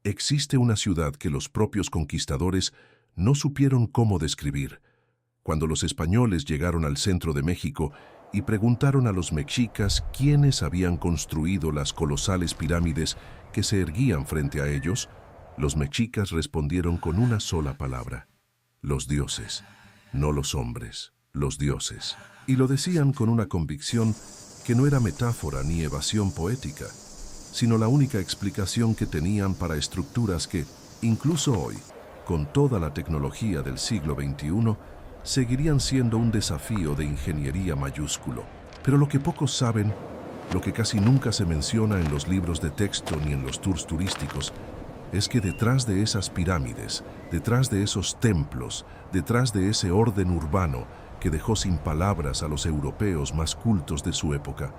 Existe una ciudad que los propios conquistadores no supieron cómo describir. Cuando los españoles llegaron al centro de México y preguntaron a los mexicas quiénes habían construido las colosales pirámides que se erguían frente a ellos, los mexicas respondieron con una sola palabra: los dioses, no los hombres, los dioses. Y lo decían con una convicción que no era metáfora ni evasión poética, sino la única explicación que tenían para estructuras que, incluso hoy, con toda la tecnología del siglo XXI, seguirían siendo un desafío de ingeniería mayúsculo. Pero lo que pocos saben, lo que casi nunca se menciona en los libros de texto ni en los tours turísticos, es que detrás de esas pirámides, detrás de esos templos, detrás de ese orden urbano que dejó sin palabras a los europeos más cultos de su época,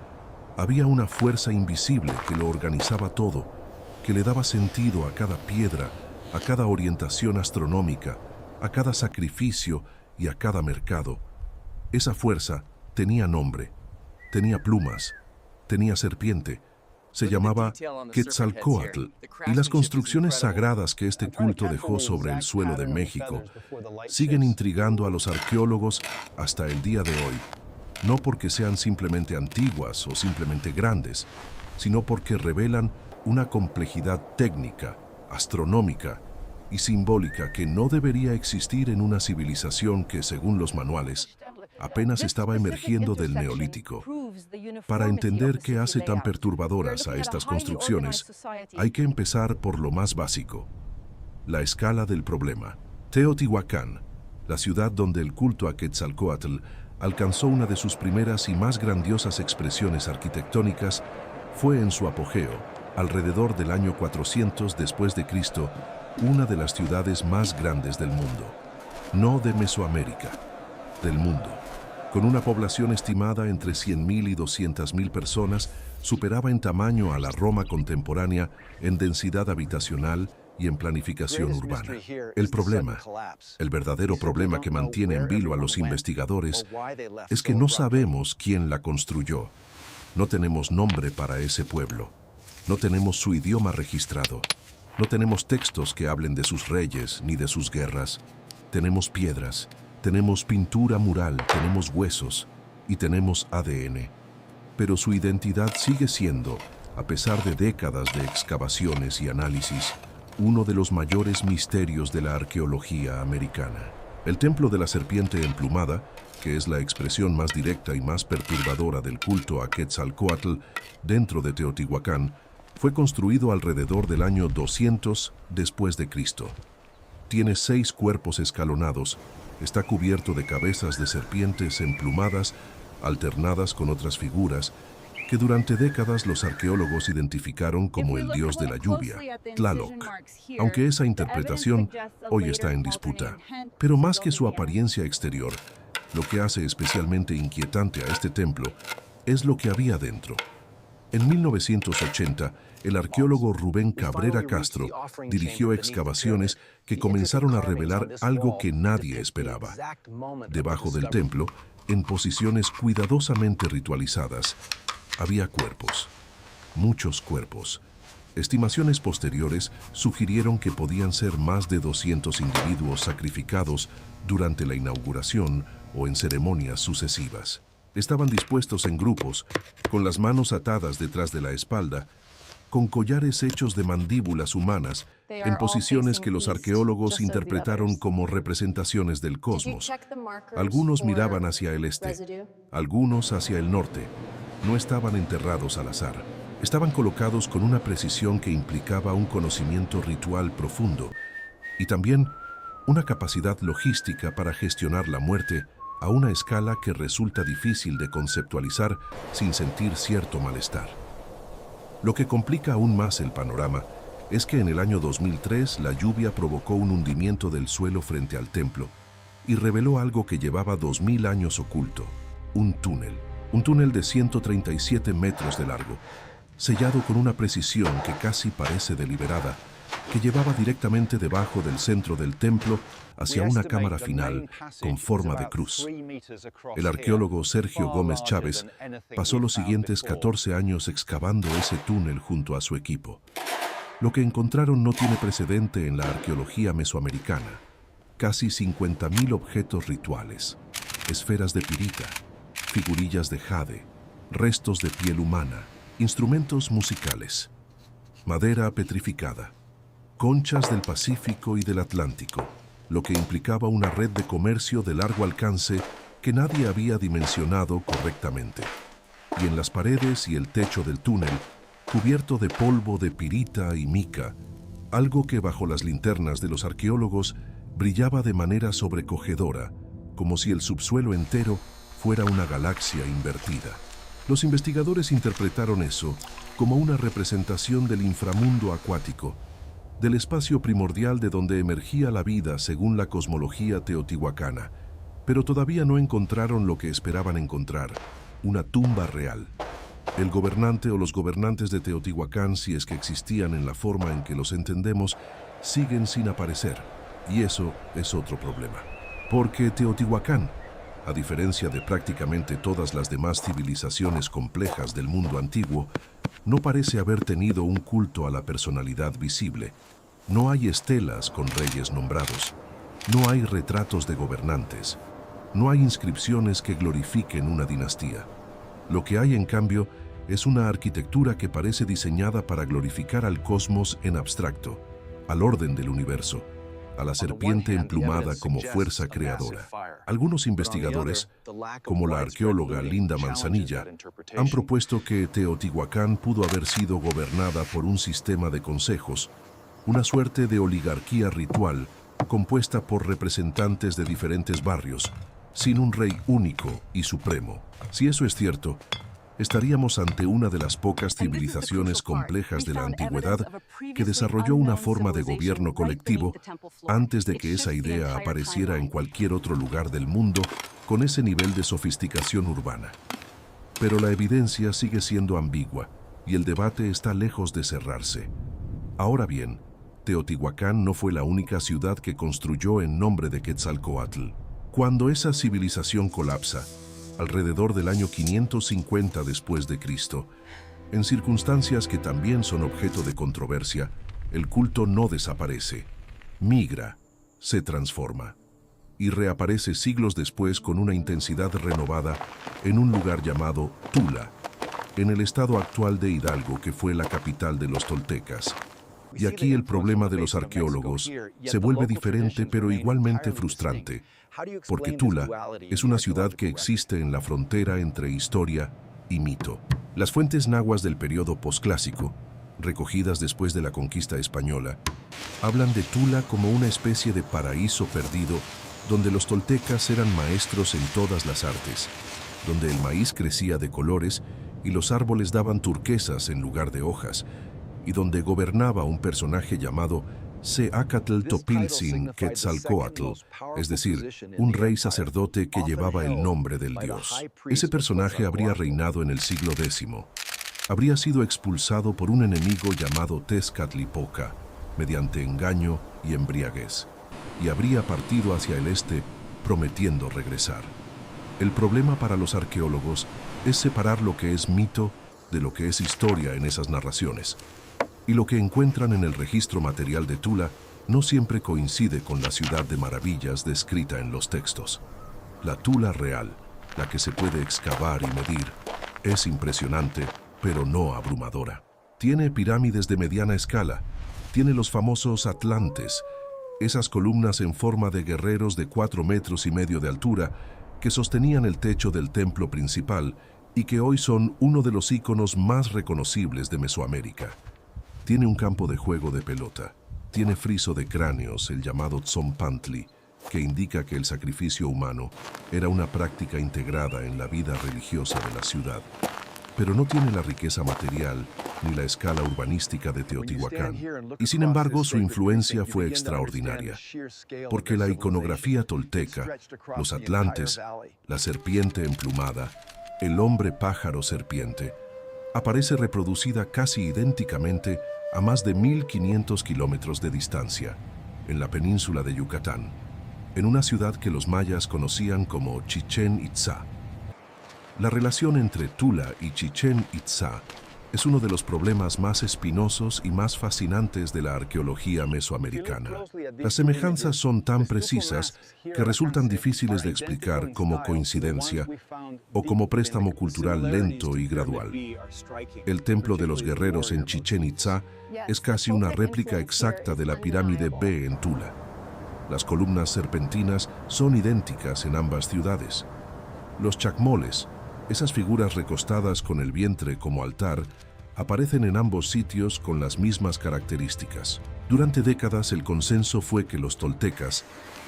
había una fuerza invisible que lo organizaba todo, que le daba sentido a cada piedra, a cada orientación astronómica, a cada sacrificio y a cada mercado. Esa fuerza tenía nombre, tenía plumas, tenía serpiente. Se llamaba Quetzalcóatl, y las construcciones sagradas que este culto dejó sobre el suelo de México siguen intrigando a los arqueólogos hasta el día de hoy, no porque sean simplemente antiguas o simplemente grandes, sino porque revelan una complejidad técnica, astronómica y simbólica que no debería existir en una civilización que, según los manuales, apenas estaba emergiendo del Neolítico. Para entender qué hace tan perturbadoras a estas construcciones, hay que empezar por lo más básico: la escala del problema. Teotihuacán, la ciudad donde el culto a Quetzalcóatl alcanzó una de sus primeras y más grandiosas expresiones arquitectónicas, fue en su apogeo, alrededor del año 400 después de Cristo, una de las ciudades más grandes del mundo. No de Mesoamérica, del mundo. Con una población estimada entre 100.000 y 200.000 personas, superaba en tamaño a la Roma contemporánea en densidad habitacional y en planificación urbana. El problema, el verdadero problema que mantiene en vilo a los investigadores, es que no sabemos quién la construyó. No tenemos nombre para ese pueblo. No tenemos su idioma registrado. No tenemos textos que hablen de sus reyes ni de sus guerras. Tenemos piedras. Tenemos pintura mural, tenemos huesos y tenemos ADN. Pero su identidad sigue siendo, a pesar de décadas de excavaciones y análisis, uno de los mayores misterios de la arqueología americana. El Templo de la Serpiente Emplumada, que es la expresión más directa y más perturbadora del culto a Quetzalcóatl dentro de Teotihuacán, fue construido alrededor del año 200 después de Cristo. Tiene 6 cuerpos escalonados. Está cubierto de cabezas de serpientes emplumadas, alternadas con otras figuras, que durante décadas los arqueólogos identificaron como el dios de la lluvia, Tlaloc, aunque esa interpretación hoy está en disputa. Pero más que su apariencia exterior, lo que hace especialmente inquietante a este templo es lo que había dentro. En 1980, el arqueólogo Rubén Cabrera Castro dirigió excavaciones que comenzaron a revelar algo que nadie esperaba. Debajo del templo, en posiciones cuidadosamente ritualizadas, había cuerpos, muchos cuerpos. Estimaciones posteriores sugirieron que podían ser más de 200 individuos sacrificados durante la inauguración o en ceremonias sucesivas. Estaban dispuestos en grupos, con las manos atadas detrás de la espalda, con collares hechos de mandíbulas humanas, en posiciones que los arqueólogos interpretaron como representaciones del cosmos. Algunos miraban hacia el este, algunos hacia el norte. No estaban enterrados al azar. Estaban colocados con una precisión que implicaba un conocimiento ritual profundo y también una capacidad logística para gestionar la muerte a una escala que resulta difícil de conceptualizar sin sentir cierto malestar. Lo que complica aún más el panorama es que en el año 2003 la lluvia provocó un hundimiento del suelo frente al templo y reveló algo que llevaba 2000 años oculto: un túnel de 137 metros de largo, sellado con una precisión que casi parece deliberada, que llevaba directamente debajo del centro del templo hacia una cámara final con forma de cruz. El arqueólogo Sergio Gómez Chávez pasó los siguientes 14 años excavando ese túnel junto a su equipo. Lo que encontraron no tiene precedente en la arqueología mesoamericana. Casi 50.000 objetos rituales, esferas de pirita, figurillas de jade, restos de piel humana, instrumentos musicales, madera petrificada, conchas del Pacífico y del Atlántico, lo que implicaba una red de comercio de largo alcance que nadie había dimensionado correctamente. Y en las paredes y el techo del túnel, cubierto de polvo de pirita y mica, algo que bajo las linternas de los arqueólogos brillaba de manera sobrecogedora, como si el subsuelo entero fuera una galaxia invertida. Los investigadores interpretaron eso como una representación del inframundo acuático, del espacio primordial de donde emergía la vida según la cosmología teotihuacana, pero todavía no encontraron lo que esperaban encontrar, una tumba real. El gobernante o los gobernantes de Teotihuacán, si es que existían en la forma en que los entendemos, siguen sin aparecer, y eso es otro problema. Porque Teotihuacán, a diferencia de prácticamente todas las demás civilizaciones complejas del mundo antiguo, no parece haber tenido un culto a la personalidad visible. No hay estelas con reyes nombrados. No hay retratos de gobernantes. No hay inscripciones que glorifiquen una dinastía. Lo que hay, en cambio, es una arquitectura que parece diseñada para glorificar al cosmos en abstracto, al orden del universo, a la serpiente emplumada como fuerza creadora. Algunos investigadores, como la arqueóloga Linda Manzanilla, han propuesto que Teotihuacán pudo haber sido gobernada por un sistema de consejos, una suerte de oligarquía ritual compuesta por representantes de diferentes barrios, sin un rey único y supremo. Si eso es cierto, estaríamos ante una de las pocas civilizaciones complejas de la antigüedad que desarrolló una forma de gobierno colectivo antes de que esa idea apareciera en cualquier otro lugar del mundo con ese nivel de sofisticación urbana. Pero la evidencia sigue siendo ambigua y el debate está lejos de cerrarse. Ahora bien, Teotihuacán no fue la única ciudad que construyó en nombre de Quetzalcóatl. Cuando esa civilización colapsa, alrededor del año 550 después de Cristo, en circunstancias que también son objeto de controversia, el culto no desaparece, migra, se transforma y reaparece siglos después con una intensidad renovada en un lugar llamado Tula, en el estado actual de Hidalgo, que fue la capital de los toltecas. Y aquí el problema de los arqueólogos se vuelve diferente pero igualmente frustrante, porque Tula es una ciudad que existe en la frontera entre historia y mito. Las fuentes nahuas del periodo posclásico, recogidas después de la conquista española, hablan de Tula como una especie de paraíso perdido donde los toltecas eran maestros en todas las artes, donde el maíz crecía de colores y los árboles daban turquesas en lugar de hojas, y donde gobernaba un personaje llamado Seacatl Topiltzin Quetzalcóatl, es decir, un rey sacerdote que llevaba el nombre del dios. Ese personaje habría reinado en el siglo X. Habría sido expulsado por un enemigo llamado Tezcatlipoca, mediante engaño y embriaguez, y habría partido hacia el este prometiendo regresar. El problema para los arqueólogos es separar lo que es mito de lo que es historia en esas narraciones. Y lo que encuentran en el registro material de Tula no siempre coincide con la ciudad de maravillas descrita en los textos. La Tula real, la que se puede excavar y medir, es impresionante, pero no abrumadora. Tiene pirámides de mediana escala, tiene los famosos atlantes, esas columnas en forma de guerreros de 4,5 metros de altura que sostenían el techo del templo principal y que hoy son uno de los íconos más reconocibles de Mesoamérica. Tiene un campo de juego de pelota, tiene friso de cráneos, el llamado Tzompantli, que indica que el sacrificio humano era una práctica integrada en la vida religiosa de la ciudad. Pero no tiene la riqueza material ni la escala urbanística de Teotihuacán, y sin embargo su influencia fue extraordinaria, porque la iconografía tolteca, los atlantes, la serpiente emplumada, el hombre pájaro serpiente, aparece reproducida casi idénticamente a más de 1.500 kilómetros de distancia, en la península de Yucatán, en una ciudad que los mayas conocían como Chichén Itzá. La relación entre Tula y Chichén Itzá es uno de los problemas más espinosos y más fascinantes de la arqueología mesoamericana. Las semejanzas son tan precisas que resultan difíciles de explicar como coincidencia o como préstamo cultural lento y gradual. El templo de los guerreros en Chichén Itzá es casi una réplica exacta de la pirámide B en Tula. Las columnas serpentinas son idénticas en ambas ciudades. Los chacmoles, esas figuras recostadas con el vientre como altar, aparecen en ambos sitios con las mismas características. Durante décadas el consenso fue que los toltecas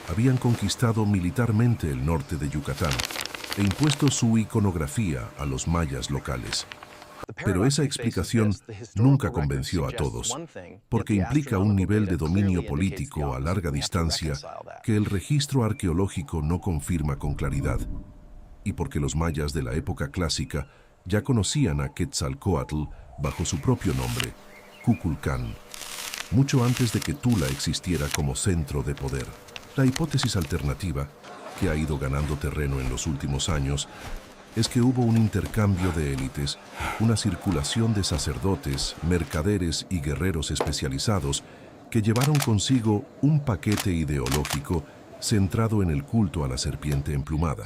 habían conquistado militarmente el norte de Yucatán e impuesto su iconografía a los mayas locales. Pero esa explicación nunca convenció a todos, porque implica un nivel de dominio político a larga distancia que el registro arqueológico no confirma con claridad, y porque los mayas de la época clásica ya conocían a Quetzalcóatl bajo su propio nombre, Kukulcán, mucho antes de que Tula existiera como centro de poder. La hipótesis alternativa, que ha ido ganando terreno en los últimos años, es que hubo un intercambio de élites, una circulación de sacerdotes, mercaderes y guerreros especializados que llevaron consigo un paquete ideológico centrado en el culto a la serpiente emplumada,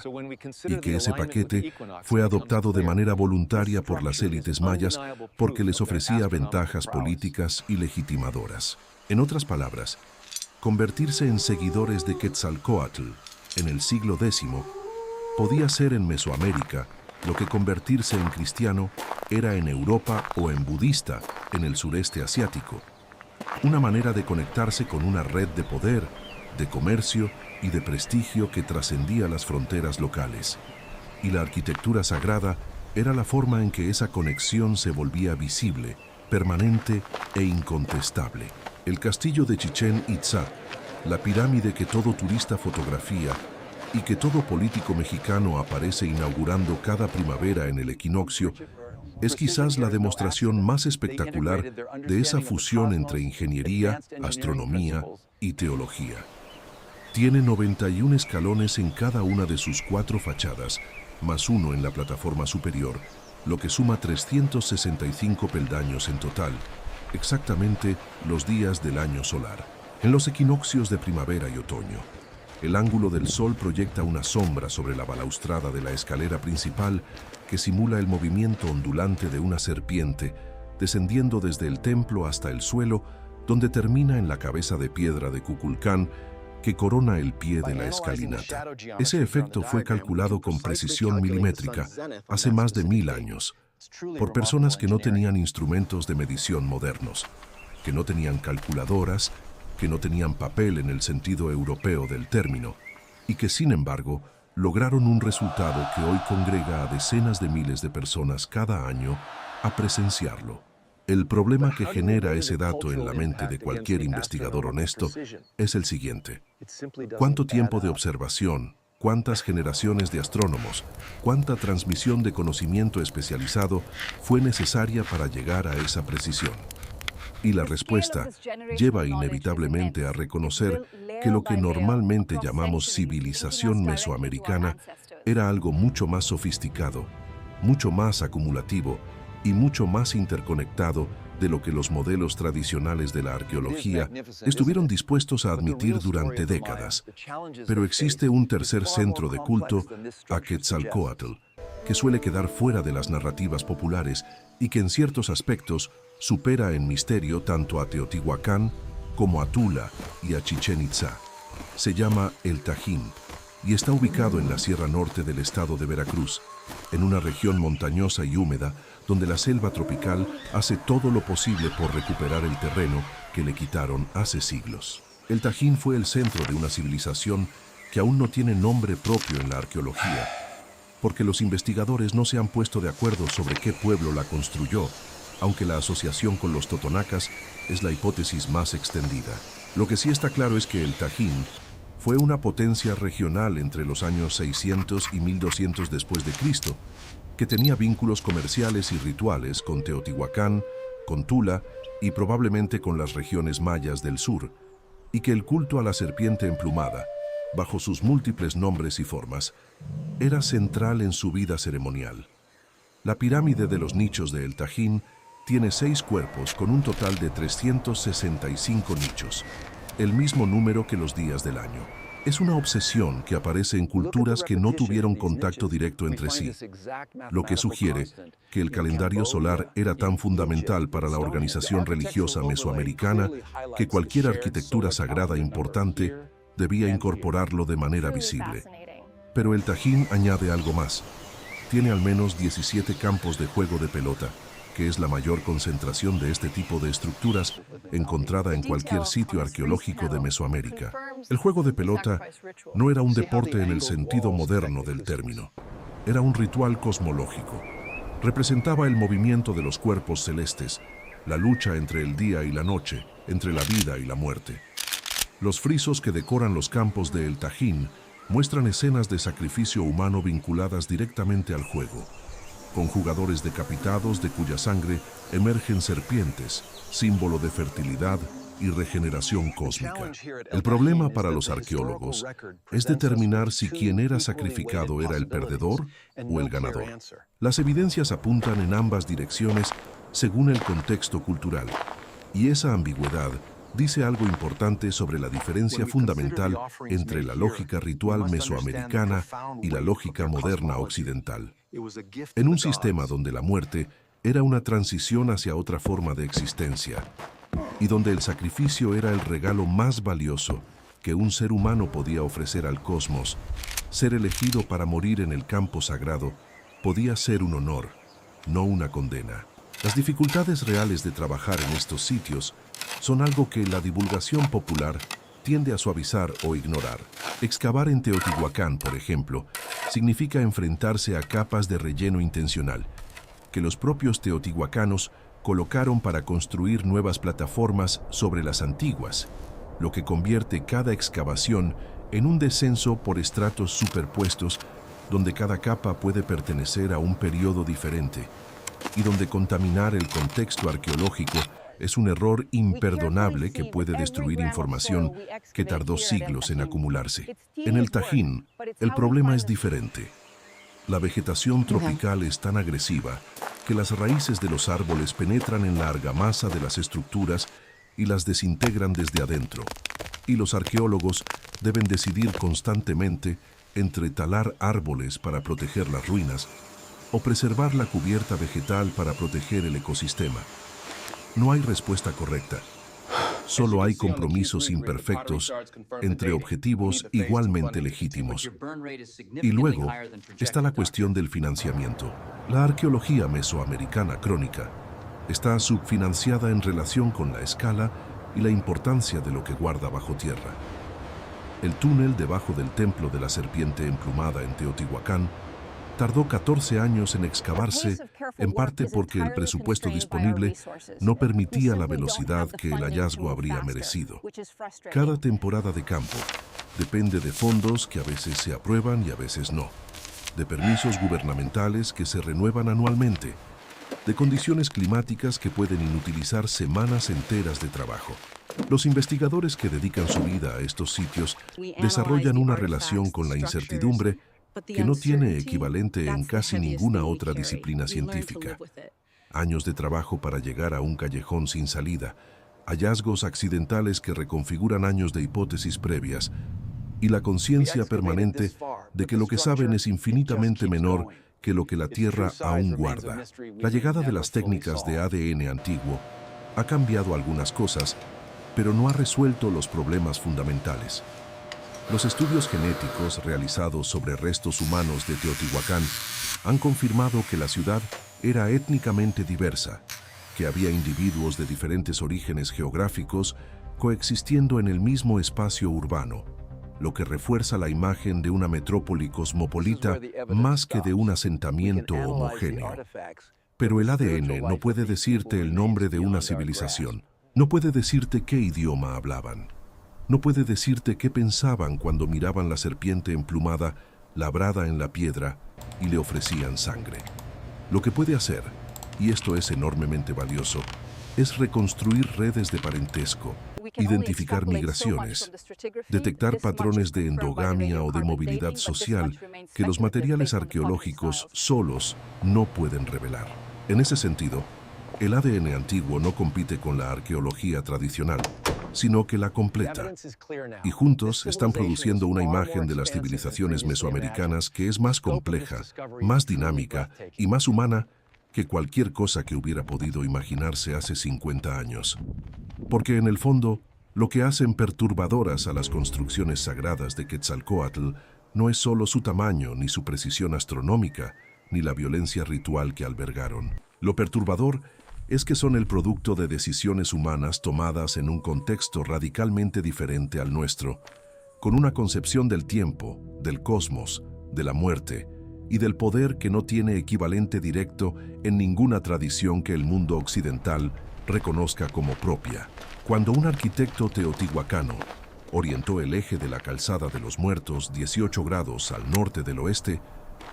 y que ese paquete fue adoptado de manera voluntaria por las élites mayas porque les ofrecía ventajas políticas y legitimadoras. En otras palabras, convertirse en seguidores de Quetzalcóatl en el siglo X podía ser en Mesoamérica lo que convertirse en cristiano era en Europa o en budista en el sureste asiático. Una manera de conectarse con una red de poder, de comercio y de prestigio que trascendía las fronteras locales. Y la arquitectura sagrada era la forma en que esa conexión se volvía visible, permanente e incontestable. El castillo de Chichén Itzá, la pirámide que todo turista fotografía y que todo político mexicano aparece inaugurando cada primavera en el equinoccio, es quizás la demostración más espectacular de esa fusión entre ingeniería, astronomía y teología. Tiene 91 escalones en cada una de sus 4 fachadas, más uno en la plataforma superior, lo que suma 365 peldaños en total, exactamente los días del año solar. En los equinoccios de primavera y otoño, el ángulo del sol proyecta una sombra sobre la balaustrada de la escalera principal que simula el movimiento ondulante de una serpiente, descendiendo desde el templo hasta el suelo, donde termina en la cabeza de piedra de Kukulcán, que corona el pie de la escalinata. Ese efecto fue calculado con precisión milimétrica hace más de 1000 años, por personas que no tenían instrumentos de medición modernos, que no tenían calculadoras, que no tenían papel en el sentido europeo del término, y que, sin embargo, lograron un resultado que hoy congrega a decenas de miles de personas cada año a presenciarlo. El problema que genera ese dato en la mente de cualquier investigador honesto es el siguiente. ¿Cuánto tiempo de observación, cuántas generaciones de astrónomos, cuánta transmisión de conocimiento especializado fue necesaria para llegar a esa precisión? Y la respuesta lleva inevitablemente a reconocer que lo que normalmente llamamos civilización mesoamericana era algo mucho más sofisticado, mucho más acumulativo y mucho más interconectado de lo que los modelos tradicionales de la arqueología estuvieron dispuestos a admitir durante décadas. Pero existe un tercer centro de culto a Quetzalcóatl, que suele quedar fuera de las narrativas populares y que en ciertos aspectos supera en misterio tanto a Teotihuacán como a Tula y a Chichén Itzá. Se llama El Tajín y está ubicado en la Sierra Norte del estado de Veracruz, en una región montañosa y húmeda donde la selva tropical hace todo lo posible por recuperar el terreno que le quitaron hace siglos. El Tajín fue el centro de una civilización que aún no tiene nombre propio en la arqueología, porque los investigadores no se han puesto de acuerdo sobre qué pueblo la construyó, aunque la asociación con los totonacas es la hipótesis más extendida. Lo que sí está claro es que el Tajín fue una potencia regional entre los años 600 y 1200 después de Cristo, que tenía vínculos comerciales y rituales con Teotihuacán, con Tula y probablemente con las regiones mayas del sur, y que el culto a la serpiente emplumada, bajo sus múltiples nombres y formas, era central en su vida ceremonial. La pirámide de los nichos de El Tajín Tiene 6 cuerpos con un total de 365 nichos, el mismo número que los días del año. Es una obsesión que aparece en culturas que no tuvieron contacto directo entre sí, lo que sugiere que el calendario solar era tan fundamental para la organización religiosa mesoamericana que cualquier arquitectura sagrada importante debía incorporarlo de manera visible. Pero el Tajín añade algo más. Tiene al menos 17 campos de juego de pelota, que es la mayor concentración de este tipo de estructuras encontrada en cualquier sitio arqueológico de Mesoamérica. El juego de pelota no era un deporte en el sentido moderno del término. Era un ritual cosmológico. Representaba el movimiento de los cuerpos celestes, la lucha entre el día y la noche, entre la vida y la muerte. Los frisos que decoran los campos de El Tajín muestran escenas de sacrificio humano vinculadas directamente al juego, con jugadores decapitados de cuya sangre emergen serpientes, símbolo de fertilidad y regeneración cósmica. El problema para los arqueólogos es determinar si quien era sacrificado era el perdedor o el ganador. Las evidencias apuntan en ambas direcciones según el contexto cultural, y esa ambigüedad dice algo importante sobre la diferencia fundamental entre la lógica ritual mesoamericana y la lógica moderna occidental. En un sistema donde la muerte era una transición hacia otra forma de existencia y donde el sacrificio era el regalo más valioso que un ser humano podía ofrecer al cosmos, ser elegido para morir en el campo sagrado podía ser un honor, no una condena. Las dificultades reales de trabajar en estos sitios son algo que la divulgación popular tiende a suavizar o ignorar. Excavar en Teotihuacán, por ejemplo, significa enfrentarse a capas de relleno intencional, que los propios teotihuacanos colocaron para construir nuevas plataformas sobre las antiguas, lo que convierte cada excavación en un descenso por estratos superpuestos donde cada capa puede pertenecer a un periodo diferente y donde contaminar el contexto arqueológico es un error imperdonable que puede destruir información que tardó siglos en acumularse. En el Tajín, el problema es diferente. La vegetación tropical es tan agresiva que las raíces de los árboles penetran en la argamasa de las estructuras y las desintegran desde adentro. Y los arqueólogos deben decidir constantemente entre talar árboles para proteger las ruinas o preservar la cubierta vegetal para proteger el ecosistema. No hay respuesta correcta. Solo hay compromisos imperfectos entre objetivos igualmente legítimos. Y luego está la cuestión del financiamiento. La arqueología mesoamericana crónica está subfinanciada en relación con la escala y la importancia de lo que guarda bajo tierra. El túnel debajo del templo de la serpiente emplumada en Teotihuacán tardó 14 años en excavarse, en parte porque el presupuesto disponible no permitía la velocidad que el hallazgo habría merecido. Cada temporada de campo depende de fondos que a veces se aprueban y a veces no, de permisos gubernamentales que se renuevan anualmente, de condiciones climáticas que pueden inutilizar semanas enteras de trabajo. Los investigadores que dedican su vida a estos sitios desarrollan una relación con la incertidumbre que no tiene equivalente en casi ninguna otra disciplina científica. Años de trabajo para llegar a un callejón sin salida, hallazgos accidentales que reconfiguran años de hipótesis previas, y la conciencia permanente de que lo que saben es infinitamente menor que lo que la Tierra aún guarda. La llegada de las técnicas de ADN antiguo ha cambiado algunas cosas, pero no ha resuelto los problemas fundamentales. Los estudios genéticos realizados sobre restos humanos de Teotihuacán han confirmado que la ciudad era étnicamente diversa, que había individuos de diferentes orígenes geográficos coexistiendo en el mismo espacio urbano, lo que refuerza la imagen de una metrópoli cosmopolita más que de un asentamiento homogéneo. Pero el ADN no puede decirte el nombre de una civilización, no puede decirte qué idioma hablaban. No puede decirte qué pensaban cuando miraban la serpiente emplumada labrada en la piedra y le ofrecían sangre. Lo que puede hacer, y esto es enormemente valioso, es reconstruir redes de parentesco, identificar migraciones, detectar patrones de endogamia o de movilidad social que los materiales arqueológicos solos no pueden revelar. En ese sentido, El ADN antiguo no compite con la arqueología tradicional, sino que la completa. Y juntos están produciendo una imagen de las civilizaciones mesoamericanas que es más compleja, más dinámica y más humana que cualquier cosa que hubiera podido imaginarse hace 50 años. Porque en el fondo, lo que hacen perturbadoras a las construcciones sagradas de Quetzalcóatl no es solo su tamaño, ni su precisión astronómica, ni la violencia ritual que albergaron. Lo perturbador es que son el producto de decisiones humanas tomadas en un contexto radicalmente diferente al nuestro, con una concepción del tiempo, del cosmos, de la muerte y del poder que no tiene equivalente directo en ninguna tradición que el mundo occidental reconozca como propia. Cuando un arquitecto teotihuacano orientó el eje de la calzada de los muertos 18 grados al norte del oeste,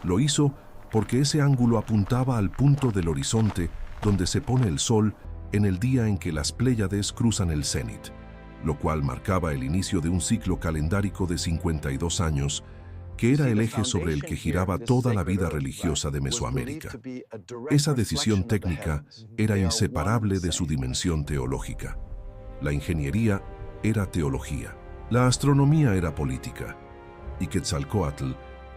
lo hizo porque ese ángulo apuntaba al punto del horizonte donde se pone el sol en el día en que las Pléyades cruzan el cenit, lo cual marcaba el inicio de un ciclo calendárico de 52 años, que era el eje sobre el que giraba toda la vida religiosa de Mesoamérica. Esa decisión técnica era inseparable de su dimensión teológica. La ingeniería era teología, la astronomía era política, y Quetzalcóatl,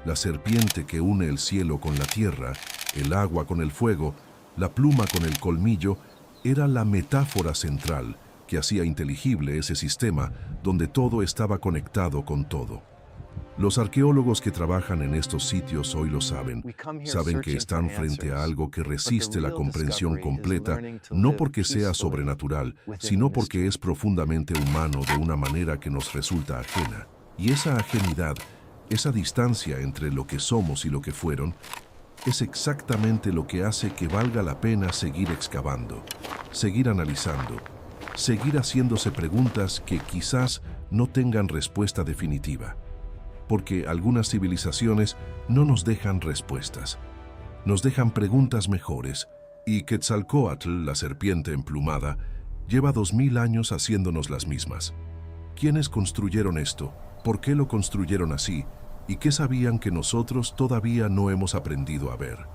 la serpiente que une el cielo con la tierra, el agua con el fuego, la pluma con el colmillo, era la metáfora central que hacía inteligible ese sistema donde todo estaba conectado con todo. Los arqueólogos que trabajan en estos sitios hoy lo saben. Saben que están frente a algo que resiste la comprensión completa, no porque sea sobrenatural, sino porque es profundamente humano de una manera que nos resulta ajena. Y esa ajenidad, esa distancia entre lo que somos y lo que fueron, es exactamente lo que hace que valga la pena seguir excavando, seguir analizando, seguir haciéndose preguntas que quizás no tengan respuesta definitiva. Porque algunas civilizaciones no nos dejan respuestas, nos dejan preguntas mejores, y Quetzalcóatl, la serpiente emplumada, lleva 2000 años haciéndonos las mismas. ¿Quiénes construyeron esto? ¿Por qué lo construyeron así? ¿Y qué sabían que nosotros todavía no hemos aprendido a ver?